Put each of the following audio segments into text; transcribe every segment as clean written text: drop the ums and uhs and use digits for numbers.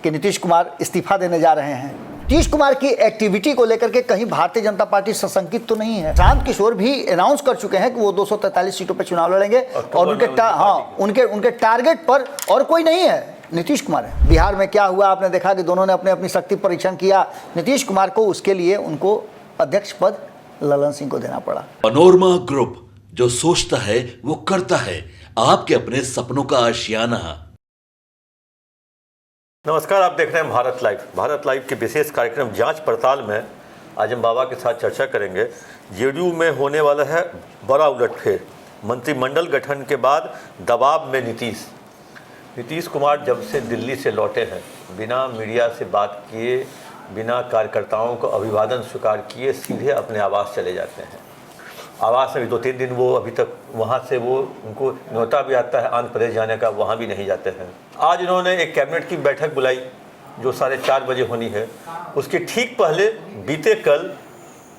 कि नीतीश कुमार इस्तीफा देने जा रहे हैं। नीतीश कुमार की एक्टिविटी को लेकर के कहीं भारतीय जनता पार्टी सशंकित तो नहीं है। शांत किशोर भी अनाउंस कर चुके हैं कि वो 243 सीटों पर चुनाव लड़ेंगे और उनके टारगेट पर और कोई नहीं है, नीतीश कुमार है। बिहार में क्या हुआ आपने देखा कि दोनों ने अपने अपनी शक्ति परीक्षण किया। नीतीश कुमार को उसके लिए उनको अध्यक्ष पद ललन सिंह को देना पड़ा। पनोरमा ग्रुप, जो सोचता है वो करता है, आपके अपने सपनों का आशियाना। नमस्कार, आप देख रहे हैं भारत लाइव। भारत लाइव के विशेष कार्यक्रम जांच पड़ताल में आज हम बाबा के साथ चर्चा करेंगे। जेडीयू में होने वाला है बड़ा उलटफेर। मंत्रिमंडल गठन के बाद दबाव में नीतीश कुमार जब से दिल्ली से लौटे हैं, बिना मीडिया से बात किए, बिना कार्यकर्ताओं को अभिवादन स्वीकार किए सीधे अपने आवास चले जाते हैं। आवास में भी 2-3 दिन वो अभी तक वहाँ से वो उनको न्योता भी आता है आंध्र प्रदेश जाने का, वहाँ भी नहीं जाते हैं। आज इन्होंने एक कैबिनेट की बैठक बुलाई जो 4:30 बजे होनी है। उसके ठीक पहले बीते कल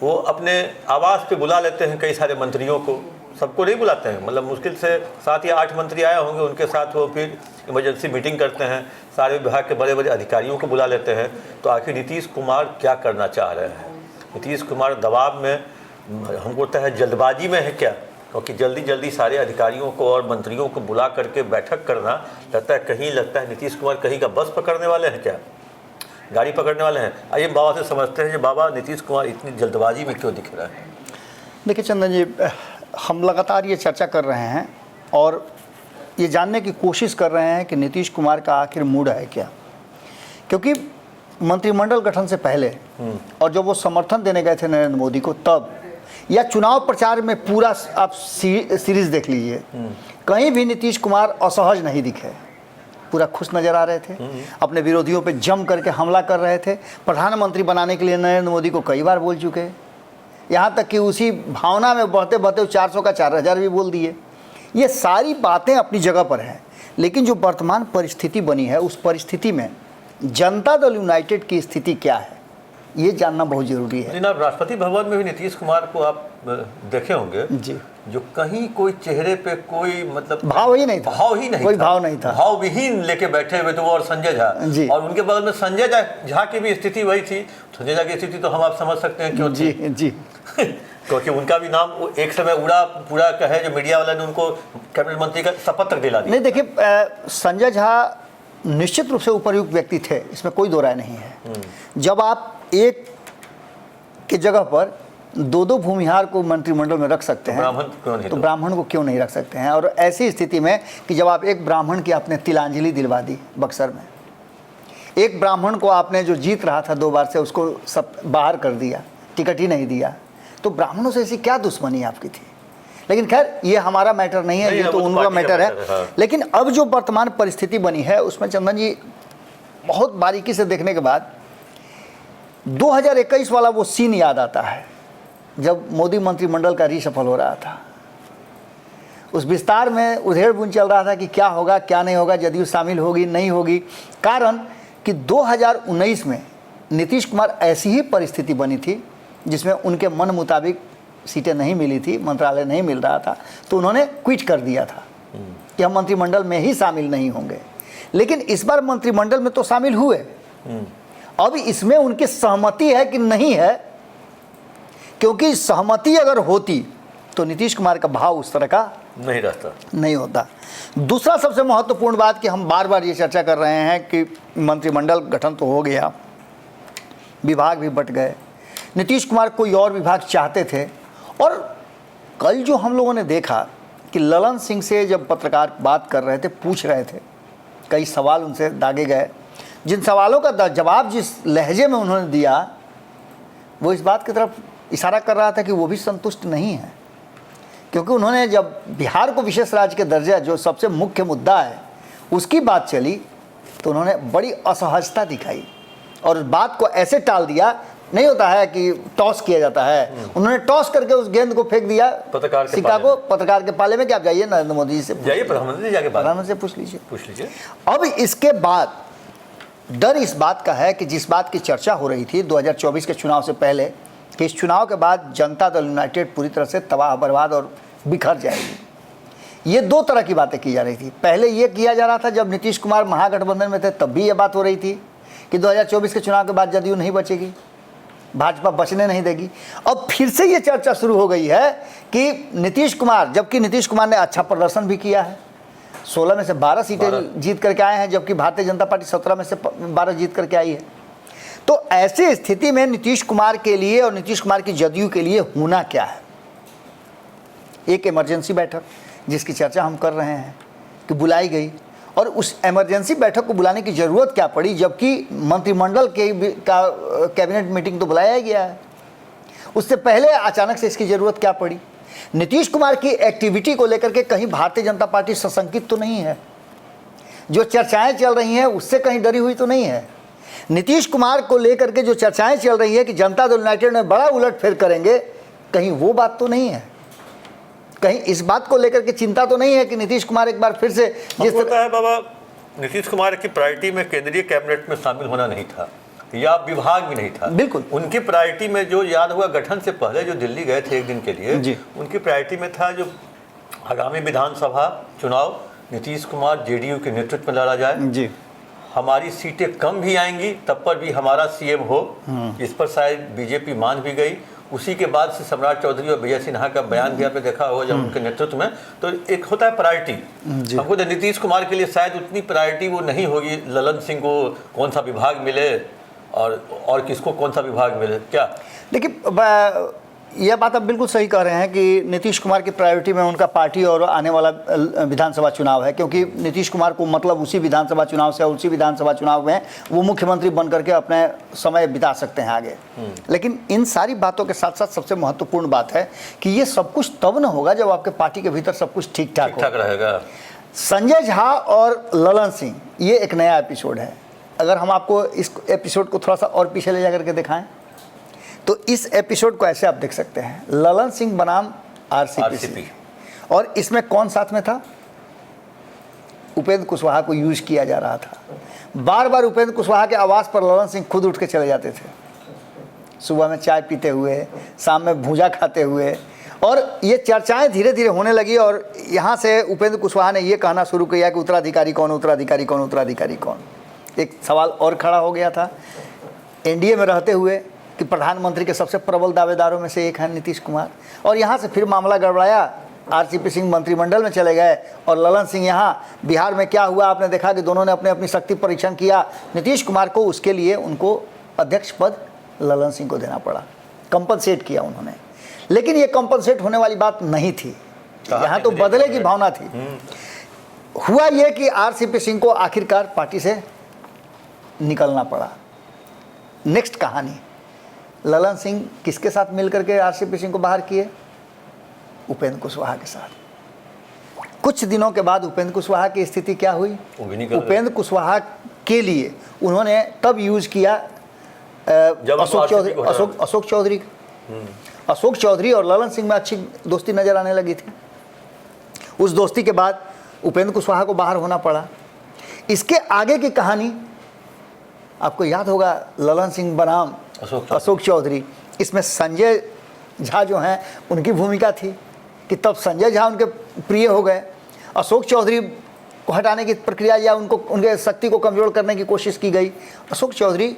वो अपने आवास पे बुला लेते हैं कई सारे मंत्रियों को। सबको नहीं बुलाते हैं, मतलब मुश्किल से 7 या 8 मंत्री आए होंगे, उनके साथ वो फिर इमरजेंसी मीटिंग करते हैं। सारे विभाग के बड़े बड़े अधिकारियों को बुला लेते हैं। तो आखिर नीतीश कुमार क्या करना चाह रहे हैं? नीतीश कुमार दबाव में, हमको लगता है जल्दबाजी में है क्या? क्योंकि जल्दी सारे अधिकारियों को और मंत्रियों को बुला करके बैठक करना लगता है नीतीश कुमार कहीं का बस पकड़ने वाले हैं क्या, गाड़ी पकड़ने वाले हैं? आइए बाबा से समझते हैं कि बाबा नीतीश कुमार इतनी जल्दबाजी में क्यों दिख रहा है। देखिए चंदन जी, हम लगातार ये चर्चा कर रहे हैं और ये जानने की कोशिश कर रहे हैं कि नीतीश कुमार का आखिर मूड है क्या। क्योंकि मंत्रिमंडल गठन से पहले और जब वो समर्थन देने गए थे नरेंद्र मोदी को, तब या चुनाव प्रचार में पूरा आप सीरीज देख लीजिए, कहीं भी नीतीश कुमार असहज नहीं दिखे, पूरा खुश नजर आ रहे थे। अपने विरोधियों पे जम करके हमला कर रहे थे। प्रधानमंत्री बनाने के लिए नरेंद्र मोदी को कई बार बोल चुके, यहाँ तक कि उसी भावना में बहते बहते 400 का 4000 भी बोल दिए। ये सारी बातें अपनी जगह पर हैं, लेकिन जो वर्तमान परिस्थिति बनी है उस परिस्थिति में जनता दल यूनाइटेड की स्थिति क्या है ये जानना बहुत जरूरी है। जनाब, राष्ट्रपति भवन में भी नीतीश कुमार को आप देखे होंगे जी, जो कहीं कोई चेहरे पे कोई मतलब भाव ही नहीं था, कोई भाव नहीं था, भाव विहीन लेके बैठे हुए थे वो और संजय झा जी। और उनके बगल में संजय झा की भी स्थिति वही थी। संजय झा की स्थिति तो हम आप समझ सकते हैं क्यों जी जी क्योंकि उनका भी नाम एक समय उड़ा पूरा कहे, जो मीडिया वाला ने उनको कैबिनेट मंत्री का शपथ तक दिला दी। नहीं, देखिए संजय झा निश्चित रूप से उपयुक्त व्यक्ति थे, इसमें कोई दो राय नहीं है। जब आप एक की जगह पर 2 भूमिहार को मंत्रिमंडल में रख सकते हैं तो ब्राह्मण को क्यों नहीं रख सकते हैं। और ऐसी स्थिति में कि जब आप एक ब्राह्मण की आपने तिलांजलि दिलवा दी बक्सर में, एक ब्राह्मण को आपने जो जीत रहा था 2 बार से उसको सब बाहर कर दिया, टिकट ही नहीं दिया, तो ब्राह्मणों से ऐसी क्या दुश्मनी आपकी थी। लेकिन खैर ये हमारा मैटर नहीं है, ये तो उनका मैटर है। लेकिन अब जो वर्तमान परिस्थिति बनी है उसमें चंदन जी बहुत बारीकी से देखने के बाद 2021 वाला वो सीन याद आता है जब मोदी मंत्रिमंडल का रीशफल हो रहा था। उस विस्तार में उधेड़-बुन चल रहा था कि क्या होगा क्या नहीं होगा, जदयू शामिल होगी नहीं होगी। कारण कि 2019 में नीतीश कुमार ऐसी ही परिस्थिति बनी थी जिसमें उनके मन मुताबिक सीटें नहीं मिली थी, मंत्रालय नहीं मिल रहा था, तो उन्होंने क्विट कर दिया था कि हम मंत्रिमंडल में ही शामिल नहीं होंगे। लेकिन इस बार मंत्रिमंडल में तो शामिल हुए। अब इसमें उनकी सहमति है कि नहीं है, क्योंकि सहमति अगर होती तो नीतीश कुमार का भाव उस तरह का नहीं होता। दूसरा सबसे महत्वपूर्ण बात कि हम बार बार ये चर्चा कर रहे हैं कि मंत्रिमंडल गठन तो हो गया, विभाग भी बट गए, नीतीश कुमार कोई और विभाग चाहते थे। और कल जो हम लोगों ने देखा कि ललन सिंह से जब पत्रकार बात कर रहे थे, पूछ रहे थे, कई सवाल उनसे दागे गए, जिन सवालों का जवाब जिस लहजे में उन्होंने दिया वो इस बात की तरफ इशारा कर रहा था कि वो भी संतुष्ट नहीं है। क्योंकि उन्होंने जब बिहार को विशेष राज्य के दर्जा, जो सबसे मुख्य मुद्दा है, उसकी बात चली तो उन्होंने बड़ी असहजता दिखाई और उस बात को ऐसे टाल दिया। नहीं होता है कि टॉस किया जाता है, उन्होंने टॉस करके उस गेंद को फेंक दिया सिक्का को पत्रकार के पाले में कि आप जाइए नरेंद्र मोदी जी से, जाइए प्रधानमंत्री से पूछ लीजिए। अब इसके बाद डर इस बात का है कि जिस बात की चर्चा हो रही थी 2024 के चुनाव से पहले, कि इस चुनाव के बाद जनता दल यूनाइटेड पूरी तरह से तबाह बर्बाद और बिखर जाएगी। ये 2 तरह की बातें की जा रही थी। पहले ये किया जा रहा था जब नीतीश कुमार महागठबंधन में थे, तब भी ये बात हो रही थी कि 2024 के चुनाव के बाद जदयू नहीं बचेगी, भाजपा बचने नहीं देगी। अब फिर से ये चर्चा शुरू हो गई है कि नीतीश कुमार, जबकि नीतीश कुमार ने अच्छा प्रदर्शन भी किया है, 16 में से 12 सीटें जीत करके आए हैं, जबकि भारतीय जनता पार्टी 17 में से 12 जीत करके आई है। तो ऐसी स्थिति में नीतीश कुमार के लिए और नीतीश कुमार की जदयू के लिए होना क्या है? एक इमरजेंसी बैठक जिसकी चर्चा हम कर रहे हैं कि बुलाई गई, और उस इमरजेंसी बैठक को बुलाने की ज़रूरत क्या पड़ी, जबकि मंत्रिमंडल का कैबिनेट मीटिंग तो बुलाया ही गया है। उससे पहले अचानक से इसकी ज़रूरत क्या पड़ी? नीतीश कुमार की एक्टिविटी को लेकर के कहीं भारतीय जनता पार्टी सशंकित तो नहीं है? जो चर्चाएं चल रही हैं उससे कहीं डरी हुई तो नहीं है? नीतीश कुमार को लेकर के जो चर्चाएं चल रही है कि जनता दल यूनाइटेड में बड़ा उलटफेर करेंगे, कहीं वो बात तो नहीं है? कहीं इस बात को लेकर के चिंता तो नहीं है कि नीतीश कुमार एक बार फिर से जिस तरह है बाबा, नीतीश कुमार की प्रायोरिटी में केंद्रीय कैबिनेट में शामिल होना नहीं था या विभाग भी नहीं था। बिल्कुल उनकी प्रायोरिटी में, जो याद हुआ गठन से पहले जो दिल्ली गए थे एक दिन के लिए जी, उनकी प्रायोरिटी में था जो आगामी विधानसभा चुनाव नीतीश कुमार जेडीयू के नेतृत्व में लड़ा जाए जी, हमारी सीटें कम भी आएंगी तब पर भी हमारा सीएम हो। इस पर शायद बीजेपी मान भी गई। उसी के बाद से सम्राट चौधरी और विजय सिन्हा का बयान भी आपने देखा होगा जब उनके नेतृत्व में, तो एक होता है प्रायोरिटी। हमको तो नीतीश कुमार के लिए शायद उतनी प्रायोरिटी वो नहीं होगी, ललन सिंह को कौन सा विभाग मिले और किसको कौन सा विभाग मिले। क्या देखिए, यह बात आप बिल्कुल सही कह रहे हैं कि नीतीश कुमार की प्रायोरिटी में उनका पार्टी और आने वाला विधानसभा चुनाव है, क्योंकि नीतीश कुमार को मतलब उसी विधानसभा चुनाव से और उसी विधानसभा चुनाव में वो मुख्यमंत्री बन करके अपने समय बिता सकते हैं आगे। लेकिन इन सारी बातों के साथ साथ सबसे महत्वपूर्ण बात है कि ये सब कुछ तब न होगा जब आपके पार्टी के भीतर सब कुछ ठीक ठाक रहेगा। संजय झा और ललन सिंह, ये एक नया एपिसोड है। अगर हम आपको इस एपिसोड को थोड़ा सा और पीछे ले जा करके दिखाएं तो इस एपिसोड को ऐसे आप देख सकते हैं। ललन सिंह बनाम आरसीपी, और इसमें कौन साथ में था? उपेंद्र कुशवाहा को यूज किया जा रहा था। बार बार उपेंद्र कुशवाहा के आवास पर ललन सिंह खुद उठ के चले जाते थे, सुबह में चाय पीते हुए, शाम में भूजा खाते हुए, और ये चर्चाएं धीरे धीरे होने लगी। और यहाँ से उपेंद्र कुशवाहा ने ये कहना शुरू किया कि उत्तराधिकारी कौन, उत्तराधिकारी कौन, उत्तराधिकारी कौन। एक सवाल और खड़ा हो गया था एनडीए में रहते हुए कि प्रधानमंत्री के सबसे प्रबल दावेदारों में से एक है नीतीश कुमार, और यहाँ से फिर मामला गड़बड़ाया। आरसीपी सिंह मंत्रिमंडल में चले गए और ललन सिंह यहाँ। बिहार में क्या हुआ आपने देखा कि दोनों ने अपने अपनी शक्ति परीक्षण किया। नीतीश कुमार को उसके लिए उनको अध्यक्ष पद ललन सिंह को देना पड़ा, कंपनसेट किया उन्होंने। लेकिन ये कंपनसेट होने वाली बात नहीं थी, यहाँ तो बदले की भावना थी। हुआ ये कि आरसीपी सिंह को आखिरकार पार्टी से निकलना पड़ा। नेक्स्ट कहानी, ललन सिंह किसके साथ मिलकर के आरसीपी सिंह को बाहर किए? उपेंद्र कुशवाहा के साथ। कुछ दिनों के बाद उपेंद्र कुशवाहा की स्थिति क्या हुई? उपेंद्र कुशवाहा के लिए उन्होंने तब यूज किया अशोक चौधरी। अशोक चौधरी और ललन सिंह में अच्छी दोस्ती नजर आने लगी थी। उस दोस्ती के बाद उपेंद्र कुशवाहा को बाहर होना पड़ा। इसके आगे की कहानी आपको याद होगा, ललन सिंह बनाम अशोक चौधरी। इसमें संजय झा जो हैं उनकी भूमिका थी कि तब संजय झा उनके प्रिय हो गए। अशोक चौधरी को हटाने की प्रक्रिया या उनके शक्ति को कमज़ोर करने की कोशिश की गई। अशोक चौधरी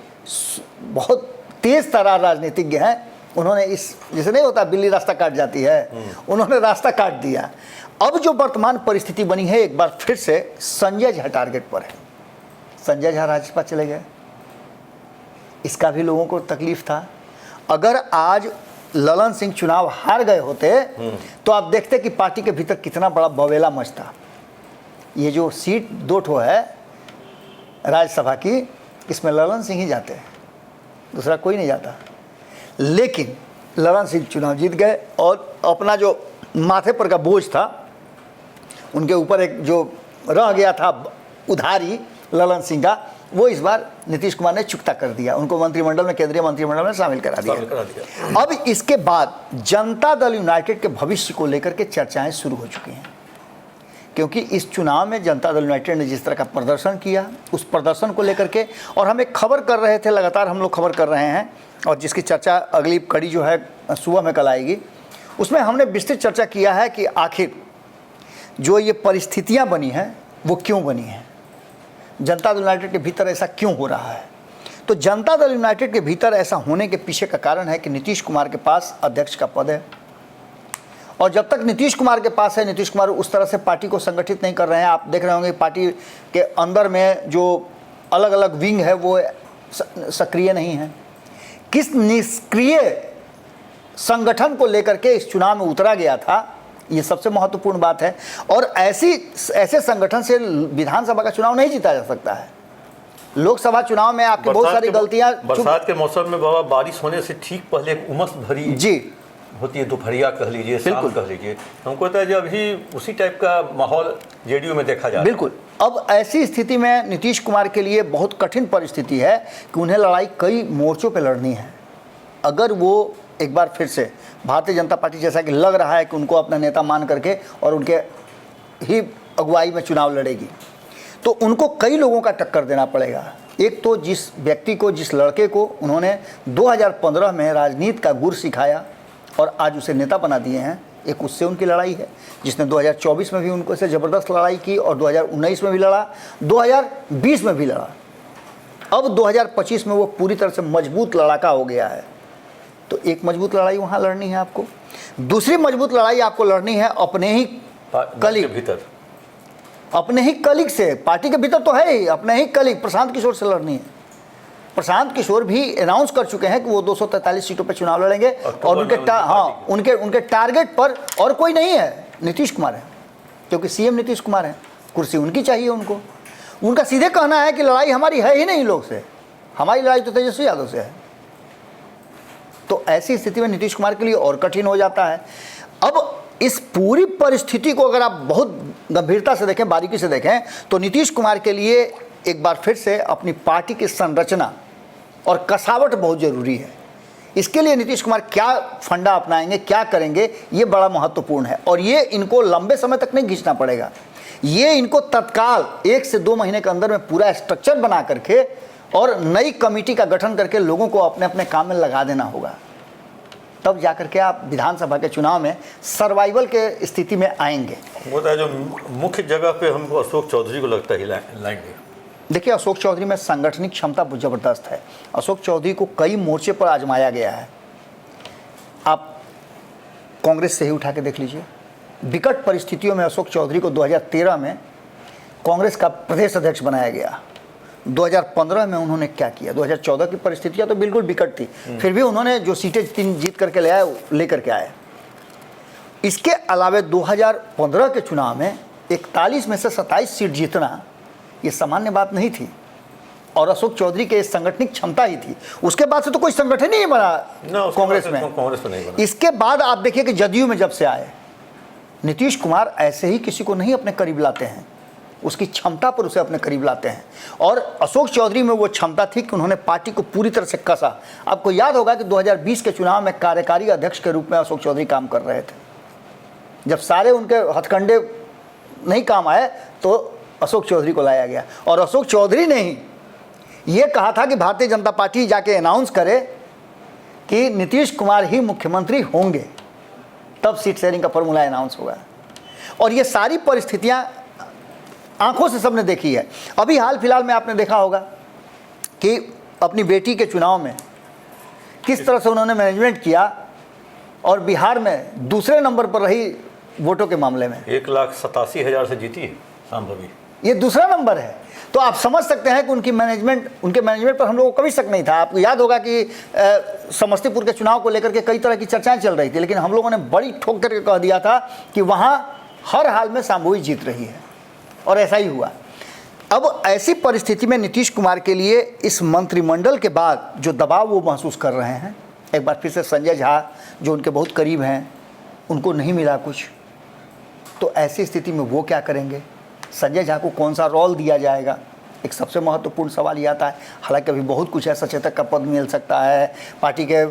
बहुत तेज़ तरार राजनीतिज्ञ हैं। उन्होंने इस, जैसे नहीं होता बिल्ली रास्ता काट जाती है, उन्होंने रास्ता काट दिया। अब जो वर्तमान परिस्थिति बनी है, एक बार फिर से संजय झा टारगेट पर है। संजय झा राज्यसभा चले गए, इसका भी लोगों को तकलीफ था। अगर आज ललन सिंह चुनाव हार गए होते तो आप देखते कि पार्टी के भीतर कितना बड़ा बवेला मचता। ये जो सीट 2 ठो है राज्यसभा की, इसमें ललन सिंह ही जाते हैं, दूसरा कोई नहीं जाता। लेकिन ललन सिंह चुनाव जीत गए और अपना जो माथे पर का बोझ था, उनके ऊपर एक जो रह गया था उधारी ललन सिंह का, वो इस बार नीतीश कुमार ने चुकता कर दिया। उनको मंत्रिमंडल में, केंद्रीय मंत्रिमंडल में शामिल करा दिया। अब इसके बाद जनता दल यूनाइटेड के भविष्य को लेकर के चर्चाएं शुरू हो चुकी हैं, क्योंकि इस चुनाव में जनता दल यूनाइटेड ने जिस तरह का प्रदर्शन किया, उस प्रदर्शन को लेकर के, और हम एक खबर कर रहे थे, लगातार हम लोग खबर कर रहे हैं, और जिसकी चर्चा अगली कड़ी जो है सुबह में कल आएगी, उसमें हमने विस्तृत चर्चा किया है कि आखिर जो ये परिस्थितियाँ बनी हैं वो क्यों बनी हैं, जनता दल यूनाइटेड के भीतर ऐसा क्यों हो रहा है। तो जनता दल यूनाइटेड के भीतर ऐसा होने के पीछे का कारण है कि नीतीश कुमार के पास अध्यक्ष का पद है, और जब तक नीतीश कुमार के पास है, नीतीश कुमार उस तरह से पार्टी को संगठित नहीं कर रहे हैं। आप देख रहे होंगे पार्टी के अंदर में जो अलग अलग विंग है वो सक्रिय नहीं है। किस निष्क्रिय संगठन को लेकर के इस चुनाव में उतरा गया था, ये सबसे महत्वपूर्ण बात है। और ऐसे संगठन से विधानसभा का चुनाव नहीं जीता जा सकता है। लोकसभा चुनाव में आपकी बहुत सारी गलतियां, बरसात के मौसम में बाबा बारिश होने से ठीक पहले एक उमस भरी जी होती है, दोपहरिया कह लीजिए, शाम कह लीजिए, हमको लगता है जो अभी उसी टाइप का माहौल जेडीयू में देखा जा रहा है। बिल्कुल। अब ऐसी स्थिति में नीतीश कुमार के लिए बहुत कठिन परिस्थिति है कि उन्हें लड़ाई कई मोर्चों पे लड़नी है। अगर वो एक बार फिर से भारतीय जनता पार्टी, जैसा कि लग रहा है कि उनको अपना नेता मान करके और उनके ही अगुवाई में चुनाव लड़ेगी, तो उनको कई लोगों का टक्कर देना पड़ेगा। एक तो जिस व्यक्ति को, जिस लड़के को उन्होंने 2015 में राजनीति का गुर सिखाया और आज उसे नेता बना दिए हैं, एक उससे उनकी लड़ाई है, जिसने 2024 में भी उनको से ज़बरदस्त लड़ाई की और 2019 में भी लड़ा, 2020 में भी लड़ा। अब 2025 में वो पूरी तरह से मजबूत लड़ाका हो गया है। तो एक मजबूत लड़ाई वहाँ लड़नी है आपको। दूसरी मजबूत लड़ाई आपको लड़नी है अपने ही कलीग भीतर, अपने ही कलीग से। पार्टी के भीतर तो है ही, अपने ही कलीग प्रशांत किशोर से लड़नी है। प्रशांत किशोर भी अनाउंस कर चुके हैं कि वो 243 सीटों पर चुनाव लड़ेंगे और उनके टारगेट पर और कोई नहीं है, नीतीश कुमार है, क्योंकि सीएम नीतीश कुमार है, कुर्सी उनकी चाहिए उनको। उनका सीधे कहना है कि लड़ाई हमारी है ही नहीं लोग से, हमारी लड़ाई तो तेजस्वी यादव से है। तो ऐसी स्थिति में नीतीश कुमार के लिए और कठिन हो जाता है। अब इस पूरी परिस्थिति को अगर आप बहुत गंभीरता से देखें, बारीकी से देखें, तो नीतीश कुमार के लिए एक बार फिर से अपनी पार्टी की संरचना और कसावट बहुत ज़रूरी है। इसके लिए नीतीश कुमार क्या फंडा अपनाएंगे, क्या करेंगे, ये बड़ा महत्वपूर्ण है। और ये इनको लंबे समय तक नहीं खींचना पड़ेगा, ये इनको तत्काल 1 से 2 महीने के अंदर में पूरा स्ट्रक्चर बना करके और नई कमेटी का गठन करके लोगों को अपने अपने काम में लगा देना होगा। तब जाकर के आप विधानसभा के चुनाव में सर्वाइवल के स्थिति में आएंगे। वो तो जो मुख्य जगह पे हमको अशोक चौधरी को लगता है लाएंगे। देखिए, अशोक चौधरी में सांगठनिक क्षमता ज़बरदस्त है। अशोक चौधरी को कई मोर्चे पर आजमाया गया है। आप कांग्रेस से ही उठा के देख लीजिए, विकट परिस्थितियों में अशोक चौधरी को 2013 में कांग्रेस का प्रदेश अध्यक्ष बनाया गया। 2015 में उन्होंने क्या किया, 2014 की परिस्थितियां तो बिल्कुल विकट थी, फिर भी उन्होंने जो सीटें 3 जीत करके लेकर के आए। इसके अलावा 2015 के चुनाव में 41 में से 27 सीट जीतना ये सामान्य बात नहीं थी, और अशोक चौधरी के संगठनिक क्षमता ही थी। उसके बाद से तो कोई संगठन ही नहीं बना कांग्रेस में। नहीं बना। इसके बाद आप देखिए कि जदयू में जब से आए नीतीश कुमार ऐसे ही किसी को नहीं अपने करीब लाते हैं, उसकी क्षमता पर उसे अपने करीब लाते हैं। और अशोक चौधरी में वो क्षमता थी कि उन्होंने पार्टी को पूरी तरह से कसा। आपको याद होगा कि 2020 के चुनाव में कार्यकारी अध्यक्ष के रूप में अशोक चौधरी काम कर रहे थे। जब सारे उनके हथकंडे नहीं काम आए तो अशोक चौधरी को लाया गया, और अशोक चौधरी ने ही ये कहा था कि भारतीय जनता पार्टी जाके अनाउंस करे कि नीतीश कुमार ही मुख्यमंत्री होंगे, तब सीट शेयरिंग का फॉर्मूला अनाउंस होगा। और ये सारी परिस्थितियां आंखों से सबने देखी है। अभी हाल फिलहाल में आपने देखा होगा कि अपनी बेटी के चुनाव में किस तरह से उन्होंने मैनेजमेंट किया, और बिहार में दूसरे नंबर पर रही वोटों के मामले में। 1,87,000 से जीती है संभवी, ये दूसरा नंबर है। तो आप समझ सकते हैं कि उनके मैनेजमेंट पर हम लोगों को कभी शक नहीं था। आपको याद होगा कि समस्तीपुर के चुनाव को लेकर के कई तरह की चर्चाएं चल रही थी, लेकिन हम लोगों ने बड़ी ठोक करके कह दिया था कि वहाँ हर हाल में सामूहिक जीत रही है, और ऐसा ही हुआ। अब ऐसी परिस्थिति में नीतीश कुमार के लिए इस मंत्रिमंडल के बाद जो दबाव वो महसूस कर रहे हैं, एक बार फिर से संजय झा जो उनके बहुत करीब हैं, उनको नहीं मिला कुछ, तो ऐसी स्थिति में वो क्या करेंगे, संजय झा को कौन सा रोल दिया जाएगा, एक सबसे महत्वपूर्ण सवाल ये आता है। हालांकि अभी बहुत कुछ है, सचेतक का पद मिल सकता है, पार्टी के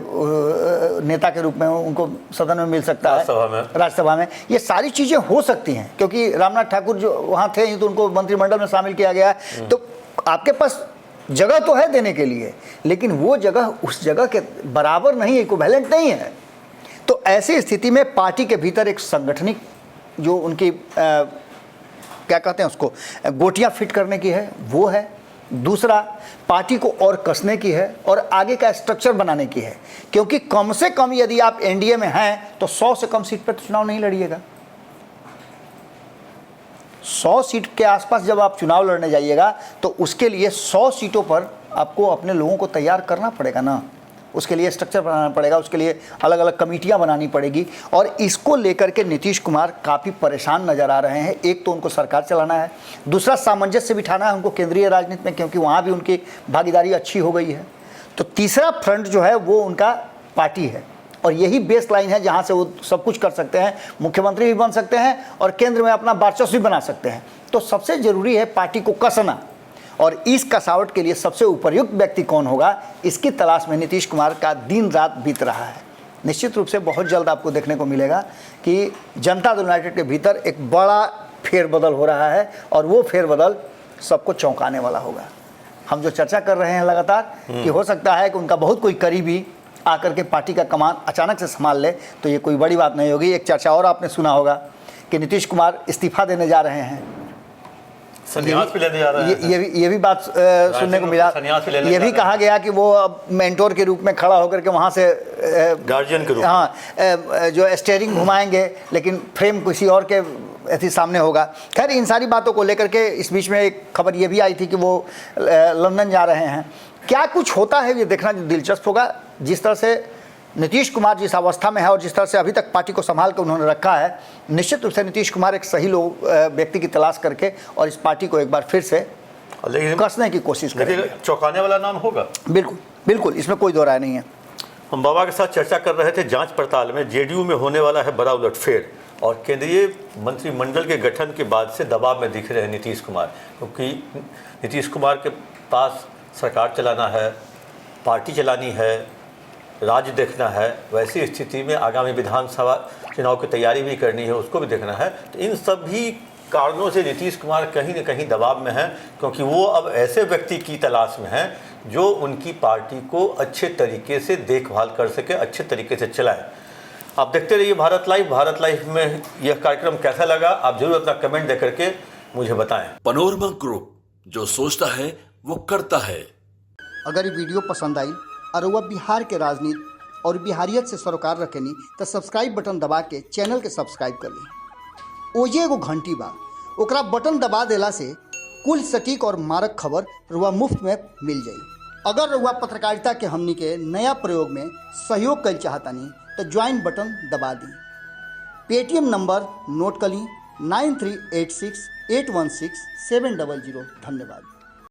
नेता के रूप में उनको सदन में मिल सकता है, राज्यसभा में, ये सारी चीज़ें हो सकती हैं, क्योंकि रामनाथ ठाकुर जो वहाँ थे तो उनको मंत्रिमंडल में शामिल किया गया है। तो आपके पास जगह तो है देने के लिए, लेकिन वो जगह उस जगह के बराबर नहीं है, इक्विवेलेंट नहीं है। तो ऐसी स्थिति में पार्टी के भीतर एक संगठनिक जो उनकी क्या कहते हैं उसको, गोटियां फिट करने की है, वो है। दूसरा, पार्टी को और कसने की है और आगे का स्ट्रक्चर बनाने की है, क्योंकि कम से कम यदि आप एनडीए में हैं तो 100 से कम सीट पर तो चुनाव नहीं लड़िएगा। 100 सीट के आसपास जब आप चुनाव लड़ने जाइएगा तो उसके लिए 100 सीटों पर आपको अपने लोगों को तैयार करना पड़ेगा ना, उसके लिए स्ट्रक्चर बनाना पड़ेगा, उसके लिए अलग अलग कमेटियां बनानी पड़ेगी। और इसको लेकर के नीतीश कुमार काफ़ी परेशान नज़र आ रहे हैं। एक तो उनको सरकार चलाना है, दूसरा सामंजस्य बिठाना है उनको केंद्रीय राजनीति में, क्योंकि वहाँ भी उनकी भागीदारी अच्छी हो गई है। तो तीसरा फ्रंट जो है वो उनका पार्टी है, और यही बेस लाइन है जहाँ से वो सब कुछ कर सकते हैं, मुख्यमंत्री भी बन सकते हैं और केंद्र में अपना वर्चस्व भी बना सकते हैं। तो सबसे ज़रूरी है पार्टी को कसना, और इस कसावट के लिए सबसे उपयुक्त व्यक्ति कौन होगा, इसकी तलाश में नीतीश कुमार का दिन रात बीत रहा है। निश्चित रूप से बहुत जल्द आपको देखने को मिलेगा कि जनता दल यूनाइटेड के भीतर एक बड़ा फेरबदल हो रहा है, और वो फेरबदल सबको चौंकाने वाला होगा। हम जो चर्चा कर रहे हैं लगातार कि हो सकता है कि उनका बहुत कोई करीबी आकर के पार्टी का कमान अचानक से संभाल ले, तो ये कोई बड़ी बात नहीं होगी। एक चर्चा और आपने सुना होगा कि नीतीश कुमार इस्तीफा देने जा रहे हैं, संन्यास भी लेने जा रहे हैं। ये भी बात सुनने को मिला। ये भी कहा गया कि वो अब मेंटोर के रूप में खड़ा होकर के वहाँ से गार्जियन के रूप में, हाँ, जो स्टीयरिंग घुमाएंगे, लेकिन फ्रेम किसी और के ऐसे सामने होगा। खैर, इन सारी बातों को लेकर के इस बीच में एक खबर ये भी आई थी कि वो लंदन जा रहे हैं। क्या कुछ होता है ये देखना जो दिलचस्प होगा। जिस तरह से नीतीश कुमार जिस अवस्था में है और जिस तरह से अभी तक पार्टी को संभाल कर उन्होंने रखा है, निश्चित रूप से नीतीश कुमार एक सही व्यक्ति की तलाश करके और इस पार्टी को एक बार फिर से कसने की कोशिश करेंगे। चौंकाने वाला नाम होगा, बिल्कुल बिल्कुल, इसमें कोई दो राय नहीं है। हम बाबा के साथ चर्चा कर रहे थे जांच पड़ताल में जेडीयू में होने वाला है बड़ा उलटफेर, और केंद्रीय मंत्रिमंडल के गठन के बाद से दबाव में दिख रहे हैं नीतीश कुमार, क्योंकि नीतीश कुमार के पास सरकार चलाना है, पार्टी चलानी है, राज्य देखना है। वैसी स्थिति में आगामी विधानसभा चुनाव की तैयारी भी करनी है, उसको भी देखना है। तो इन सभी कारणों से नीतीश कुमार कहीं न कहीं दबाव में हैं, क्योंकि वो अब ऐसे व्यक्ति की तलाश में हैं जो उनकी पार्टी को अच्छे तरीके से देखभाल कर सके, अच्छे तरीके से चलाए। आप देखते रहिए भारत लाइव। भारत लाइव में यह कार्यक्रम कैसा लगा, आप जरूर अपना कमेंट दे करके मुझे बताएं। पनोरमा ग्रुप, जो सोचता है वो करता है। अगर ये वीडियो पसंद आई और वह बिहार के राजनीति और बिहारियत से सरोकार रखेनी तो सब्सक्राइब बटन दबा के चैनल के सब्सक्राइब कर ली। ओजे एगो घंटी बा, ओकरा बटन दबा देला से कुल सटीक और मारक खबर रुआ मुफ्त में मिल जाई। अगर रुआ पत्रकारिता के हमनी के नया प्रयोग में सहयोग कर चाहतानी तो ज्वाइन बटन दबा दी। पेटीएम नंबर नोट कर ली 9386816700। धन्यवाद।